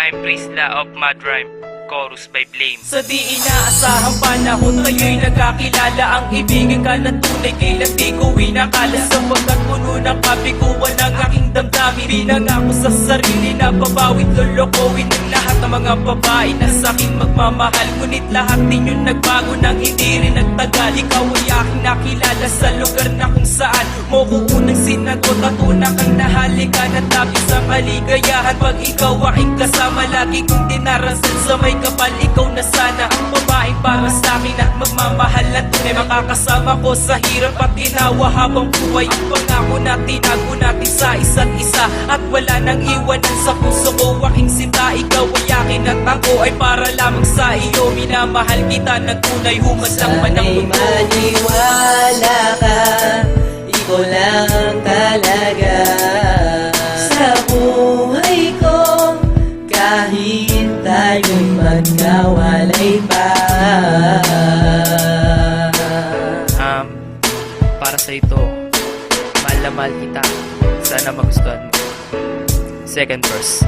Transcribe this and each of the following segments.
I'm Prisla of Mad Rhyme, chorus by Blame. Sa di inaasahang panahon, tayo'y nagkakilala. Ang ibigin ka na tunay, kailan di ko inakala. Sapagkat puno ng kabiguan ang aking damdamin. Pinangako sa sarili na babawit, lolokohin ng lahat ng mga babae na sa'king magmamahal. Ngunit lahat din yung nagbago nang hindi rin nagtagal. Ikaw ay aking nakilala sa lugar na kung saan mo ko unang sinagot at una kang nahalikan. At labis ang kaligayahan pag ikaw aking kasama. Lagi kong dinarasan sa may kapal, ikaw na sana ang babaeng para sa'kin at magmamahal at tunay. Makakasama ko sa hirap at ginawa habang buhay. Ang pangako na tinago natin sa isa't isa at wala nang iwanan sa puso ko. Aking sinta, ikaw ay akin at ako ay para lamang sa iyo. Minamahal kita ng tunay, humad lang man ang mundo. May maniwala ka, ikaw lang talaga sa buhay ko. Kahit tayo'y magkawalay pa. Para sa ito, mahal na mahal kita. Sana magustuhan mo. Second verse,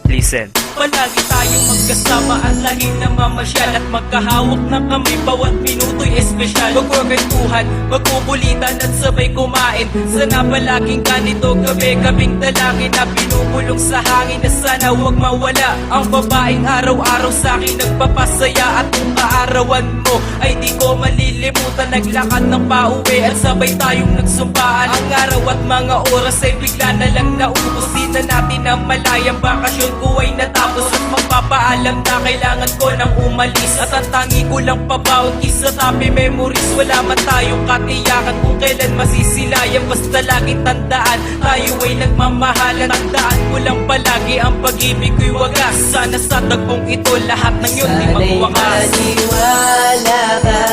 listen. Palagi tayong magkasama at laging namamasyal at magkahawak na kami bawat minuto'y espesyal. Magkukwentuhan, magkukulitan at sabay kumain. Sana palaging ganito gabi-gabing dalangin na binubulong sa hangin na sana huwag mawala. Ang babaeng araw-araw sa'kin nagpapasaya at kung kaarawan mo ay di ko malilimutan. Naglakad ng pauwi at sabay tayong nagsumpaan. Ang araw at mga oras ay bigla na lang naubos. Di na natin na malayang bakasyon ko ay natapos. At magpapaalam na kailangan ko nang umalis. At ang tangi ko lang pabaon isa tapi memories. Wala man tayong katiyakan kung kailan masisilayan. Basta laging tandaan, tayo ay nagmamahalan. Tandaan ko lang palagi ang pag-ibig ko'y wagas. Sana sa tagpong ito lahat ng yun di magwakas. Sana'y maniwala ka,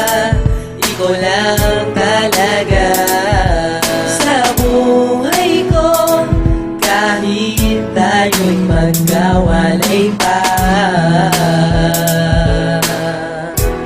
ikaw lang talaga sa buhay ko. Kahit tayo'y magkawalay pa.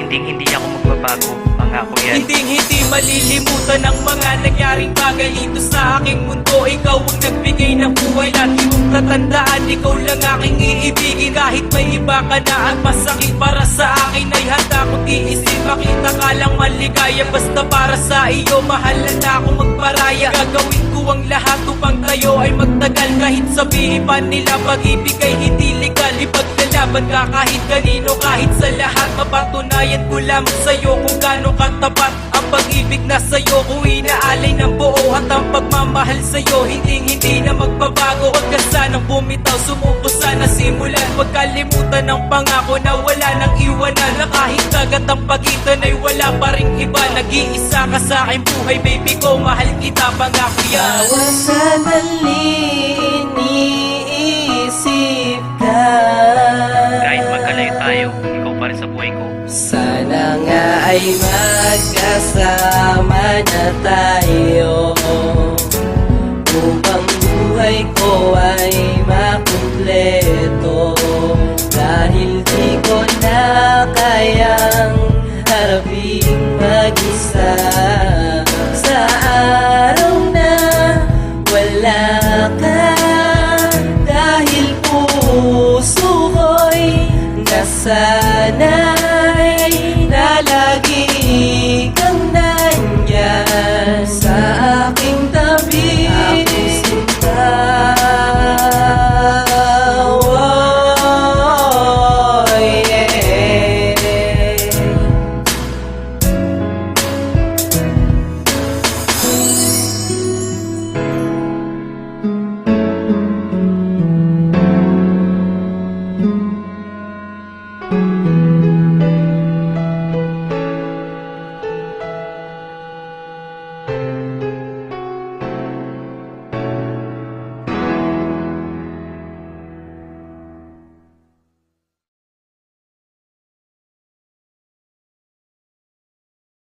Hindi ako magbabago, pangako yan. Hindi malilimutan ang mga nangyaring bagay dito sa aking mundo. Ikaw ang nagbigay ng buhay, lagi kong tatandaan. Ikaw lang aking iibigin kahit may iba ka na. At masakit para sa akin ay handa kong iisip. Makita ka lang maligaya, basta para sa iyo mahal na ako magparaya. Gagawin ko ang lahat upang tayo ay magtagal. Kahit sabihin pa nila pag-ibig ay hindi legal. Ipaglalaban ka kahit kanino, kahit sa lahat. Mapatunayan ko lamang sa'yo kung gaano katapat ang pag-ibig na sa'yo. Kung inaalay ng buo at ang pagmamahal sa'yo hindi na magbabago. Huwag ka sanang bumitaw, sumuko sana simulan. Huwag kalimutan ang pangako na wala nang iwanan. Na kahit kagat ang pagitan ay wala pa ring iba. Nag-iisa ka sa aking buhay, baby ko, mahal kita, pangako yan. Bawat sandali iniisip ka. Kahit magkalayo tayo, ikaw pa rin sa buhay ko. Sana nga ay magkasama na tayo, upang buhay ko ay makumpleto. Dahil di ko na kayang harapin mag-isa.